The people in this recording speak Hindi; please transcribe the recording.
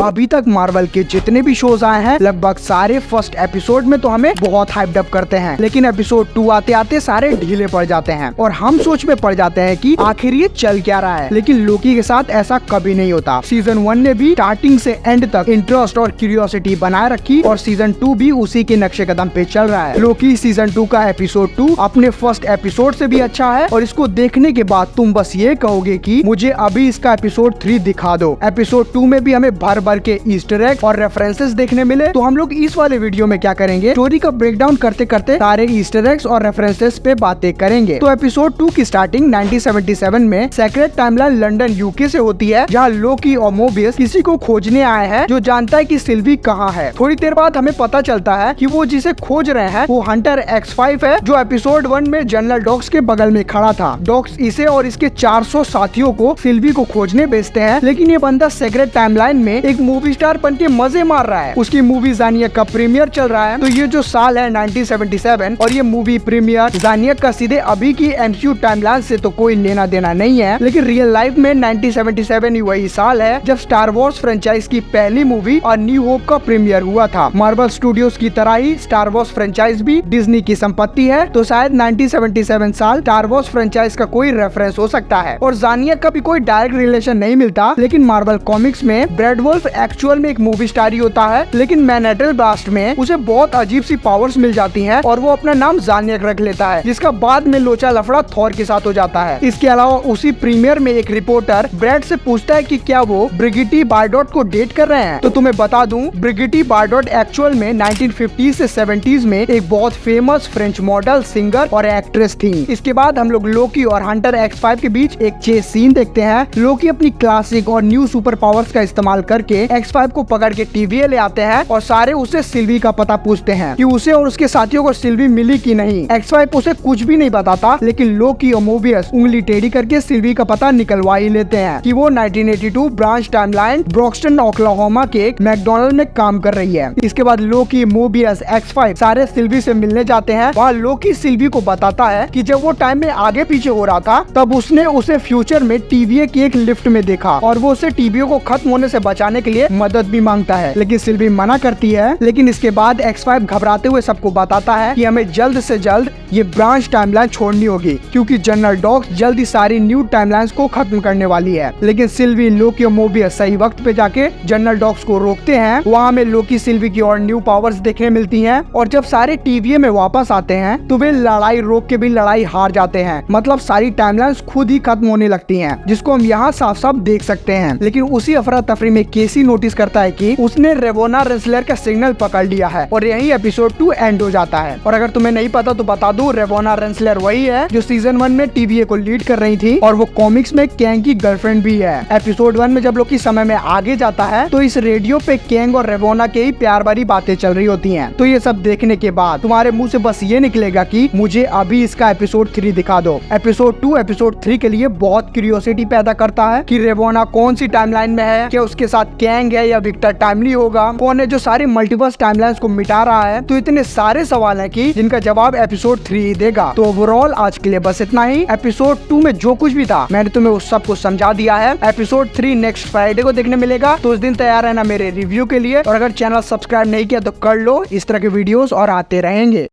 अभी तक मार्वल के जितने भी शोज आए हैं लगभग सारे फर्स्ट एपिसोड में तो हमें बहुत हाइप्ड अप करते हैं, लेकिन एपिसोड 2 आते आते सारे ढीले पड़ जाते हैं और हम सोच में पड़ जाते हैं कि आखिर ये चल क्या रहा है। लेकिन लोकी के साथ ऐसा कभी नहीं होता। सीजन 1 ने भी स्टार्टिंग से एंड तक इंटरेस्ट और क्यूरियोसिटी बनाए रखी और सीजन 2 भी उसी के नक्शे कदम पे चल रहा है। लोकी सीजन 2 का एपिसोड 2 अपने फर्स्ट एपिसोड से भी अच्छा है और इसको देखने के बाद तुम बस ये कहोगे कि मुझे अभी इसका एपिसोड 3 दिखा दो। एपिसोड 2 में भी हमें भर भर के ईस्टर एग और रेफरेंसेस देखने मिले। तो हम लोग इस वाले वीडियो में क्या करेंगे, स्टोरी का ब्रेकडाउन करते करते सारे ईस्टर एग्स और रेफरेंसेस पे बातें करेंगे। तो एपिसोड 2 की स्टार्टिंग 1977 में सेक्रेट टाइमलाइन लंदन यूके से होती है, जहाँ लोकी और मोबियस किसी को खोजने आए हैं जो जानता है कि सिल्वी कहाँ है। थोड़ी देर बाद हमें पता चलता है कि वो जिसे खोज रहे हैं वो हंटर X5 है, जो एपिसोड 1 में जनरल डॉक्स के बगल में खड़ा था। डॉक्स इसे और इसके 400 साथियों को सिल्वी को खोजने भेजते हैं, लेकिन ये बंदा सेक्रेट टाइमलाइन में एक मूवी स्टार बन के मजे मार रहा है। उसकी मूवी ज़ानियक का प्रीमियर चल रहा है। तो ये जो साल है 1977 और ये मूवी प्रीमियर ज़ानियक का सीधे अभी की MCU टाइमलाइन से तो कोई लेना देना नहीं है, लेकिन रियल लाइफ में 1977 ही वही साल है जब स्टार वॉर्स फ्रेंचाइज की पहली मूवी और न्यू होप का प्रीमियर हुआ था। मार्वल स्टूडियोज की तरह ही स्टार वॉर्स फ्रेंचाइज भी डिज्नी की संपत्ति है, तो शायद 1977 साल स्टार वॉर्स फ्रेंचाइज का कोई रेफरेंस हो सकता है। और ज़ानियक का भी कोई डायरेक्ट रिलेशन नहीं मिलता, लेकिन मार्वल कॉमिक्स में ब्रैड वुल्फ एक्चुअल में एक मूवी स्टार ही होता है, लेकिन मैनेटल ब्लास्ट में उसे बहुत अजीब सी पावर्स मिल जाती हैं और वो अपना नाम ज़ानियक रख लेता है, जिसका बाद में लोचा लफड़ा थॉर के साथ हो जाता है। इसके अलावा उसी प्रीमियर में एक रिपोर्टर ब्रैड से पूछता है कि क्या वो ब्रिगिटी बारडोट को डेट कर रहे हैं। तो तुम्हें बता दूं, ब्रिगिटी बारडोट एक्चुअल में 1950 से 70s में एक बहुत फेमस फ्रेंच मॉडल, सिंगर और एक्ट्रेस थी। इसके बाद हम लोग लोकी और हंटर X5 के बीच एक चेस सीन देखते हैं। लोकी अपनी क्लासिक और न्यू सुपर पावर्स का इस्तेमाल करके X5 को पकड़ के TVA ले आते हैं और सारे उसे सिल्वी का पता पूछते हैं कि उसे और उसके साथियों को सिल्वी मिली कि नहीं। X5 उसे कुछ भी नहीं बताता, लेकिन लोकी और मोबियस उंगली टेढ़ी करके सिल्वी का पता निकलवा ही लेते हैं कि वो 1982 ब्रांच टाइमलाइन ब्रॉक्सटन ओक्लाहोमा के एक मैकडोनल्ड में काम कर रही है। इसके बाद लोकी, मोबियस, X5 सारे सिल्वी से मिलने जाते हैं। वहाँ लोकी सिल्वी को बताता है कि जब वो टाइम में आगे पीछे हो रहा था तब उसने उसे फ्यूचर में TVA की एक लिफ्ट में देखा और वो उसे TVA को खत्म होने से बचाने के लिए मदद भी मांगता है, लेकिन सिल्वी मना करती है। लेकिन इसके बाद X5 घबराते हुए सबको बताता है कि हमें जल्द से जल्द ये ब्रांच टाइमलाइन छोड़नी होगी, क्योंकि जनरल डॉक्स जल्दी सारी न्यू टाइमलाइंस को खत्म करने वाली है। लेकिन सिल्वी, लोकी और मोबियस सही वक्त पे जाके जनरल डॉक्स को रोकते हैं। वहाँ में लोकी सिल्वी की और न्यू पावर्स देखने मिलती हैं और जब सारे TVA में वापस आते हैं तो वे लड़ाई रोक के भी लड़ाई हार जाते हैं। मतलब सारी टाइमलाइंस खुद ही खत्म होने लगती हैं, जिसको हम यहाँ साफ साफ देख सकते हैं। लेकिन उसी अफरा तफरी में केसी नोटिस करता है कि उसने रेवोना रेंसलर का सिग्नल पकड़ लिया है और यही एपिसोड 2 एंड हो जाता है। और अगर तुम्हें नहीं पता तो बता दूं, रेवोना रेंसलर वही है जो सीजन 1 में TVA को लीड कर रही थी और वो कॉमिक्स में कैंग की गर्लफ्रेंड भी है। एपिसोड 1 में जब लोग समय में आगे जाता है तो इस रेडियो पे कैंग और रेवोना के ही प्यार भरी बातें चल रही होती हैं। तो ये सब देखने के बाद तुम्हारे मुंह से बस ये निकलेगा कि मुझे अभी इसका एपिसोड 3 दिखा दो। एपिसोड 2 एपिसोड 3 के लिए बहुत क्यूरियोसिटी पैदा करता है कि रेवोना कौन सी टाइमलाइन में है, क्या उसके साथ कैंग है या विक्टर टाइमली होगा, कौन है जो सारे मल्टीवर्स टाइमलाइंस को मिटा रहा है। तो इतने सारे सवाल हैं कि जिनका जवाब एपिसोड 3 ही देगा। तो ओवरऑल आज के लिए बस इतना ही। एपिसोड 2 में जो कुछ भी था मैंने तुम्हें उस सब को समझा दिया है। एपिसोड 3 नेक्स्ट फ्राइडे को देखने मिलेगा, तो उस दिन तैयार रहना मेरे रिव्यू के लिए। और अगर चैनल सब्सक्राइब नहीं किया तो कर लो, इस तरह के वीडियोस और आते रहेंगे।